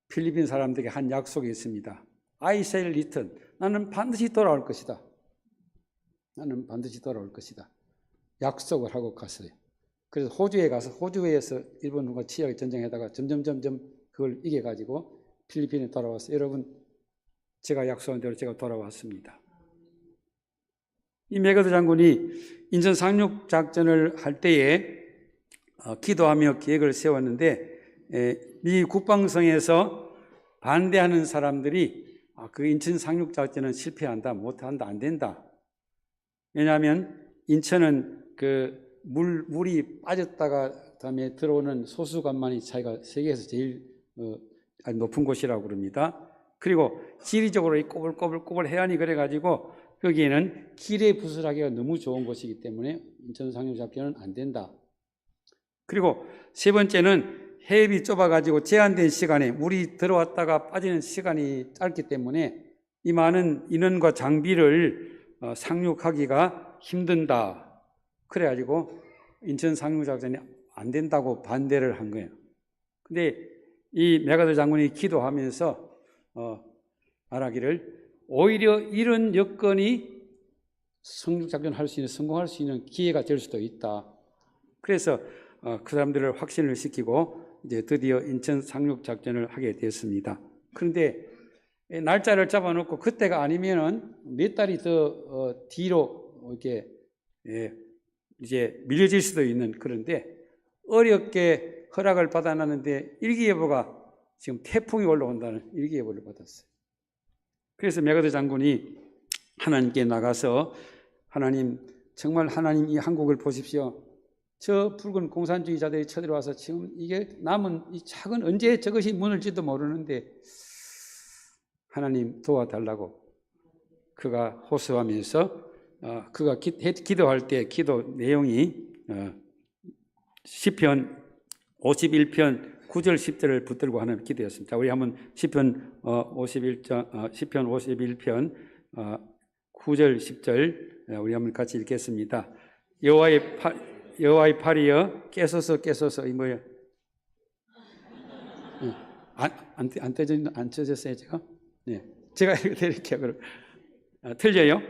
필리핀 사람들에게 한 약속이 있습니다. I shall return. 나는 반드시 돌아올 것이다. 나는 반드시 돌아올 것이다. 약속을 하고 갔어요. 그래서 호주에 가서 호주에서 일본과 치열하게 전쟁하다가 점점 그걸 이겨가지고 필리핀에 돌아왔어요. 여러분 제가 약속한 대로 제가 돌아왔습니다. 이 메가더 장군이 인천 상륙 작전을 할 때에 기도하며 계획을 세웠는데 미 국방성에서 반대하는 사람들이 그 인천 상륙작전은 실패한다, 못한다, 안 된다. 왜냐하면 인천은 그 물이 빠졌다가 그다음에 들어오는 소수간만이 차이가 세계에서 제일 높은 곳이라고 그럽니다. 그리고 지리적으로 이 꼬불꼬불 해안이 그래가지고 거기에는 기뢰 부술하기가 너무 좋은 곳이기 때문에 인천 상륙작전은 안 된다. 그리고 세 번째는 해협이 좁아가지고 제한된 시간에 물이 들어왔다가 빠지는 시간이 짧기 때문에 이 많은 인원과 장비를 상륙하기가 힘든다. 그래가지고 인천 상륙작전이 안 된다고 반대를 한 거예요. 근데 이 메가더 장군이 기도하면서 말하기를 오히려 이런 여건이 상륙작전 할 수 있는, 성공할 수 있는 기회가 될 수도 있다. 그래서 그 사람들을 확신을 시키고 이제 드디어 인천 상륙작전을 하게 됐습니다. 그런데 날짜를 잡아놓고 그때가 아니면은 몇 달이 더 뒤로 이렇게 이제 밀려질 수도 있는, 그런데 어렵게 허락을 받아놨는데 일기예보가 지금 태풍이 올라온다는 일기예보를 받았어요. 그래서 메가더 장군이 하나님께 나가서 하나님, 정말 하나님 이 한국을 보십시오. 저 붉은 공산주의자들이 쳐들어와서 지금 이게 남은 이 작은, 언제 저것이 무너질지도 모르는데 하나님 도와달라고 그가 호소하면서 그가 기도할 때 기도 내용이 시편 51편 9절 10절을 붙들고 하는 기도였습니다. 자, 우리 한번 시편 51편 9절 10절 우리 한번 같이 읽겠습니다. 여호와의 팔이여 깨소서 이 뭐예요? 안 떼졌어요 제가? 네, 제가 이렇게 그럼 틀려요?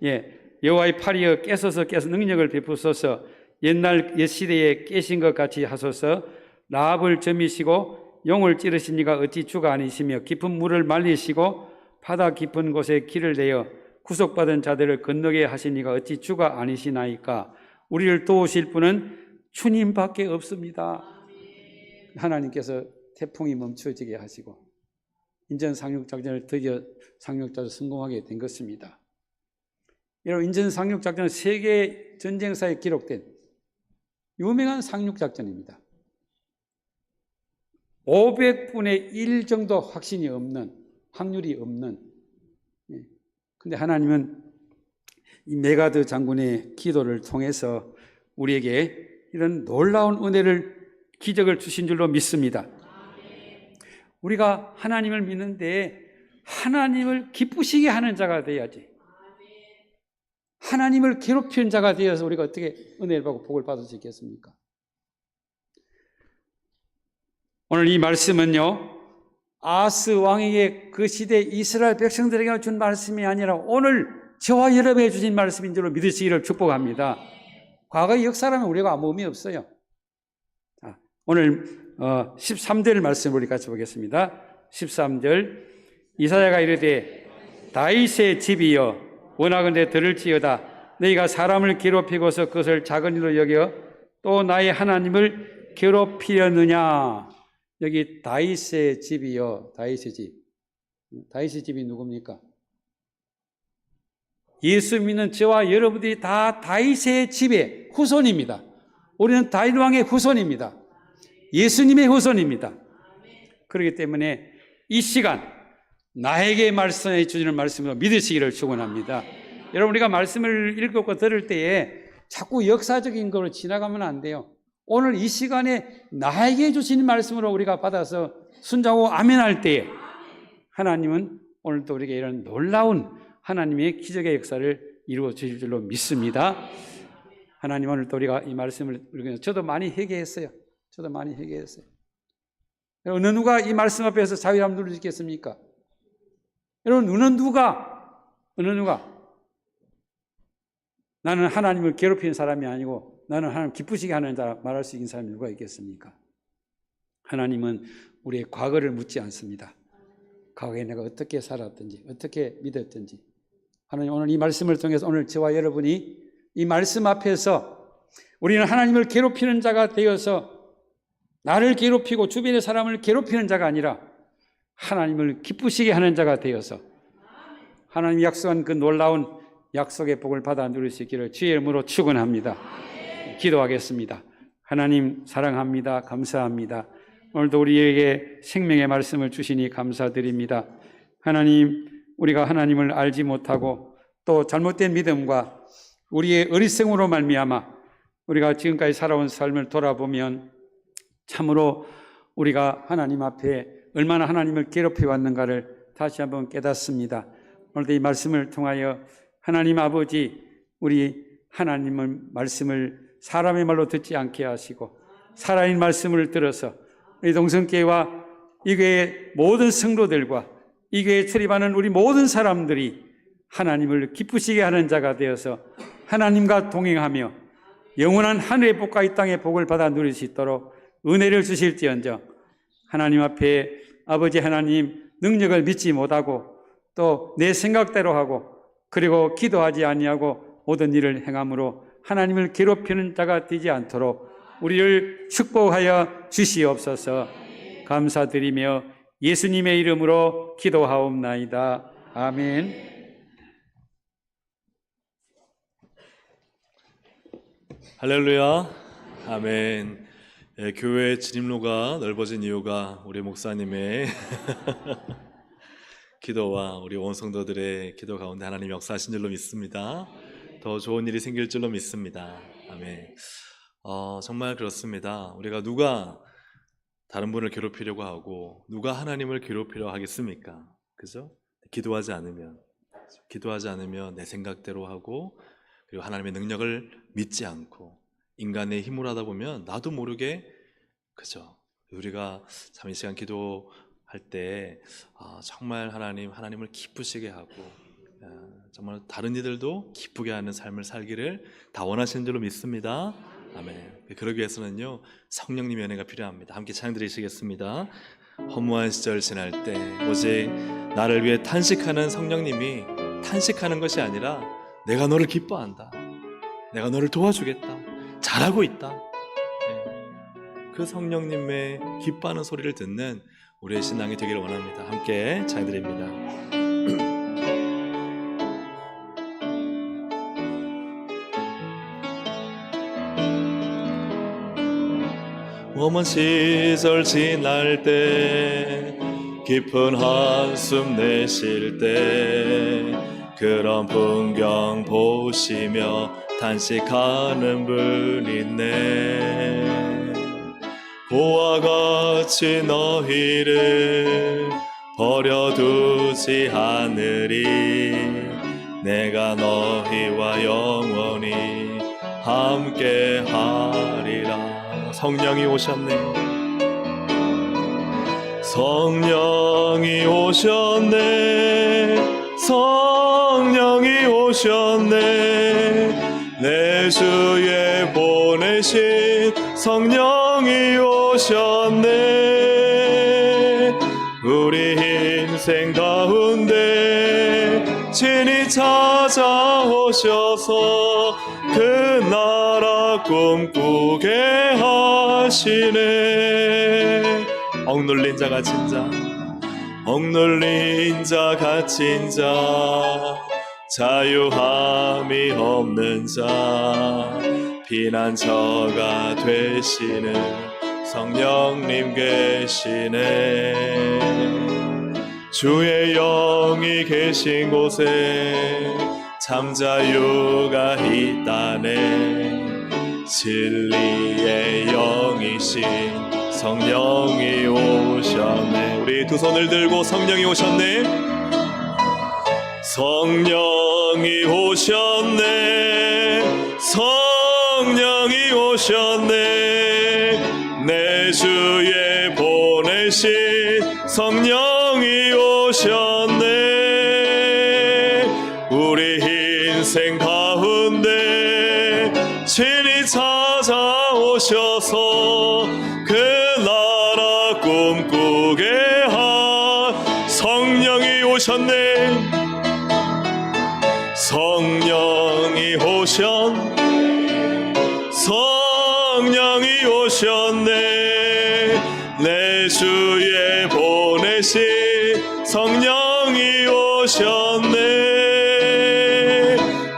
예, 여호와의 팔이여 깨소서 능력을 베푸소서. 옛날 옛 시대에 깨신 것 같이 하소서. 라합을 점이시고 용을 찌르신 이가 어찌 주가 아니시며 깊은 물을 말리시고 바다 깊은 곳에 길을 내어 구속받은 자들을 건너게 하신 이가 어찌 주가 아니시나이까. 우리를 도우실 분은 주님밖에 없습니다. 하나님께서 태풍이 멈춰지게 하시고 인천 상륙작전을 드디어 상륙작전을 성공하게 된 것입니다. 여러분, 인천 상륙작전은 세계 전쟁사에 기록된 유명한 상륙작전입니다. 500분의 1 정도 확신이 없는, 확률이 없는. 근데 하나님은 이 메가더 장군의 기도를 통해서 우리에게 이런 놀라운 은혜를, 기적을 주신 줄로 믿습니다. 우리가 하나님을 믿는데 하나님을 기쁘시게 하는 자가 돼야지. 하나님을 괴롭히는 자가 되어서 우리가 어떻게 은혜를 받고 복을 받을 수 있겠습니까? 오늘 이 말씀은요, 아하스 왕에게 그 시대 이스라엘 백성들에게 준 말씀이 아니라 오늘 저와 여러분에게 주신 말씀인 줄로 믿으시기를 축복합니다. 과거의 역사라면 우리가 아무 의미 없어요. 자, 오늘 13절 말씀을 우리 같이 보겠습니다. 13절, 이사야가 이르되 다윗의 집이여 원하건대 들을지어다. 너희가 사람을 괴롭히고서 그것을 작은 일로 여겨 또 나의 하나님을 괴롭히려느냐. 여기 다윗의 집이요, 다윗의 집. 다윗의 집이 누굽니까? 예수 믿는 저와 여러분들이 다 다윗의 집의 후손입니다. 우리는 다윗 왕의 후손입니다. 예수님의 후손입니다. 그렇기 때문에 이 시간 나에게 말씀해 주시는 말씀으로 믿으시기를 축원합니다. 여러분, 우리가 말씀을 읽고 들을 때에 자꾸 역사적인 걸로 지나가면 안 돼요. 오늘 이 시간에 나에게 주신 말씀으로 우리가 받아서 순종하고 아멘할 때에 하나님은 오늘도 우리에게 이런 놀라운 하나님의 기적의 역사를 이루어 주실 줄로 믿습니다. 하나님, 오늘도 우리가 이 말씀을 읽으면서 저도 많이 회개했어요. 어느 누가 이 말씀 앞에서 자유함 누릴 수 있겠습니까? 여러분, 어느 누가 나는 하나님을 괴롭히는 사람이 아니고 나는 하나님 기쁘시게 하는 자 말할 수 있는 사람이 누가 있겠습니까? 하나님은 우리의 과거를 묻지 않습니다. 과거에 내가 어떻게 살았든지 어떻게 믿었든지 하나님 오늘 이 말씀을 통해서 오늘 저와 여러분이 이 말씀 앞에서 우리는 하나님을 괴롭히는 자가 되어서 나를 괴롭히고 주변의 사람을 괴롭히는 자가 아니라 하나님을 기쁘시게 하는 자가 되어서 하나님이 약속한 그 놀라운 약속의 복을 받아 누릴 수 있기를 주의 이름으로 축원합니다. 기도하겠습니다. 하나님 사랑합니다. 감사합니다. 오늘도 우리에게 생명의 말씀을 주시니 감사드립니다. 하나님, 우리가 하나님을 알지 못하고 또 잘못된 믿음과 우리의 어리석음으로 말미암아 우리가 지금까지 살아온 삶을 돌아보면 참으로 우리가 하나님 앞에 얼마나 하나님을 괴롭혀 왔는가를 다시 한번 깨닫습니다. 오늘도 이 말씀을 통하여 하나님 아버지, 우리 하나님의 말씀을 사람의 말로 듣지 않게 하시고 살아있는 말씀을 들어서 우리 동성교회와 이 교회의 모든 성도들과 이 교회에 출입하는 우리 모든 사람들이 하나님을 기쁘시게 하는 자가 되어서 하나님과 동행하며 영원한 하늘의 복과 이 땅의 복을 받아 누릴 수 있도록 은혜를 주실지언정 하나님 앞에 아버지 하나님 능력을 믿지 못하고 또 내 생각대로 하고 그리고 기도하지 아니하고 모든 일을 행함으로 하나님을 괴롭히는 자가 되지 않도록 우리를 축복하여 주시옵소서. 감사드리며 예수님의 이름으로 기도하옵나이다. 아멘. 할렐루야. 아멘. 예, 교회 진입로가 넓어진 이유가 우리 목사님의 기도와 우리 온 성도들의 기도 가운데 하나님 역사하신 줄로 믿습니다. 더 좋은 일이 생길 줄로 믿습니다. 아멘. 정말 그렇습니다. 우리가 누가 다른 분을 괴롭히려고 하고 누가 하나님을 괴롭히려 하겠습니까? 그죠? 기도하지 않으면 내 생각대로 하고 그리고 하나님의 능력을 믿지 않고 인간의 힘으로 하다 보면 나도 모르게 그죠? 우리가 참 이 시간 기도할 때 정말 하나님을 기쁘시게 하고 정말 다른 이들도 기쁘게 하는 삶을 살기를 다 원하시는 줄로 믿습니다. 아멘. 그러기 위해서는요 성령님의 은혜가 필요합니다. 함께 찬양 드리시겠습니다. 허무한 시절 지날 때 오직 나를 위해 탄식하는 성령님이 탄식하는 것이 아니라 내가 너를 기뻐한다, 내가 너를 도와주겠다, 잘하고 있다, 그 성령님의 기뻐하는 소리를 듣는 우리의 신앙이 되기를 원합니다. 함께 찬양 드립니다. 험한 시절 지날 때 깊은 한숨 내쉴 때 그런 풍경 보시며 탄식하는 분 있네. 고와 같이 너희를 버려두지 않으리. 내가 너희와 영원히 함께 하리라. 성령이 오셨네. 성령이 오셨네. 성령이 오셨네. 내 주에 보내신 성령이 오셨네. 우리 인생 가운데 친히 찾아오셔서 그 나라 꿈꾸게 하시네. 억눌린 자 갇힌 자, 억눌린 자 갇힌 자, 자유함이 없는 자, 피난처가 되시는 성령님 계시네. 주의 영이 계신 곳에 참 자유가 있다네. 진리의 영이신 성령이 오셨네. 우리 두 손을 들고 성령이 오셨네. 성령이 오셨네. 성령이 오셨네. 내 주에 보내신 성령이 오셨네. 우리 인생 가운데 친히 찾아오셔서 그 나라 꿈꾸게 성령이 오셨네. 성령이 오셨네. 성령이 오셨네. 내 주에 보내신 성령이 오셨네.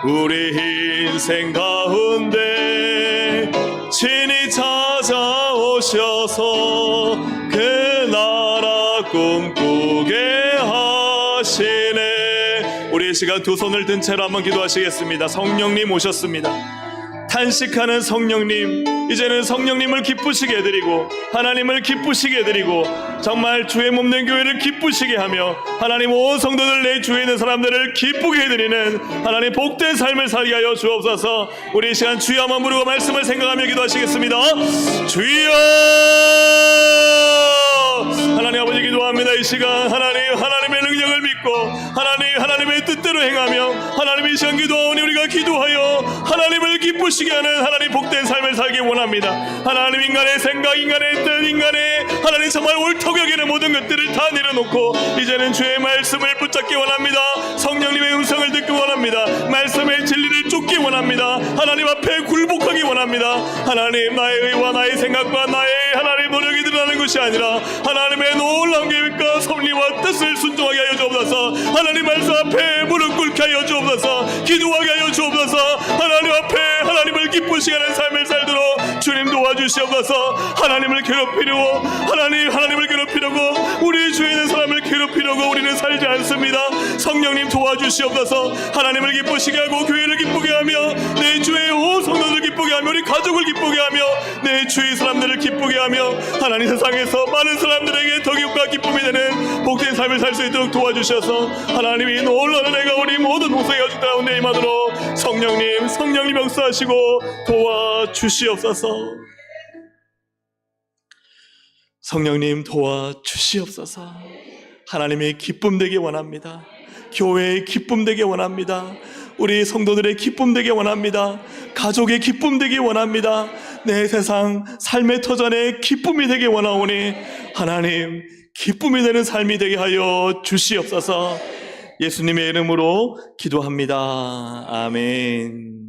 우리 인생 가운데 친히 찾아오셔서 그 나라 꿈꾸게 하시네. 우리 이 시간 두 손을 든 채로 한번 기도하시겠습니다. 성령님 오셨습니다. 탄식하는 성령님, 이제는 성령님을 기쁘시게 해드리고 하나님을 기쁘시게 해드리고 정말 주의 몸된 교회를 기쁘시게 하며 하나님 온 성도들 내 주위에 있는 사람들을 기쁘게 해드리는 하나님 복된 삶을 살게 하여 주옵소서. 우리 이 시간 주여 한번 부르고 말씀을 생각하며 기도하시겠습니다. 주여! 하나님 아버지 기도합니다. 이 시간 하나님의 능력을 믿고 하나님의 뜻대로 행하며 하나님의 이 시간 기도하오니 우리가 기도하여 하나님을 기쁘시게 하는 하나님 복된 삶을 살기 원합니다. 하나님 인간의 생각, 인간의 뜻, 인간의 하나님 정말 옳다고 여기는 모든 것들을 다 내려놓고 이제는 주의 말씀을 붙잡기 원합니다. 성령님의 음성을 듣기 원합니다. 말씀의 진리를 쫓기 원합니다. 하나님 앞에 굴복하기 원합니다. 하나님 나의 의와 나의 생각과 나의 하나님 노력이 드러나는 것이 아니라 하나님의 놀라운 계획과 섭리와 뜻을 순종하게 하여 주옵소서. 하나님 말씀 앞에 무릎 꿇게 하여 주옵소서. 기도하게 하여 주옵소서. 하나님 앞에 하나님을 기쁘시게 하는 삶을 살도록 주님 도와주시옵소서. 하나님을 괴롭히려고 하나님을 괴롭히려고 우리 주위에 있는 사람을 괴롭히려고 우리는 살지 않습니다. 성령님 도와주시옵소서. 하나님을 기쁘시게 하고 교회를 기쁘게 하며 내 주의 온 성도들 기쁘게 하며 우리 가족을 기쁘게 하며 내 주위 사람들을 기쁘게 하며 하나님 세상에서 많은 사람들에게 덕이과 기쁨이 되는 복된 삶을 살 수 있도록 도와주셔서 하나님이 놀라는 애가 우리 모든 목소리가 주 가운데 임하도록 성령님 역사하시고 도와주시옵소서. 성령님 도와주시옵소서. 하나님의 기쁨 되게 원합니다. 교회의 기쁨 되게 원합니다. 우리 성도들의 기쁨 되게 원합니다. 가족의 기쁨 되게 원합니다. 내 세상 삶의 터전에 기쁨이 되게 원하오니 하나님 기쁨이 되는 삶이 되게 하여 주시옵소서. 예수님의 이름으로 기도합니다. 아멘.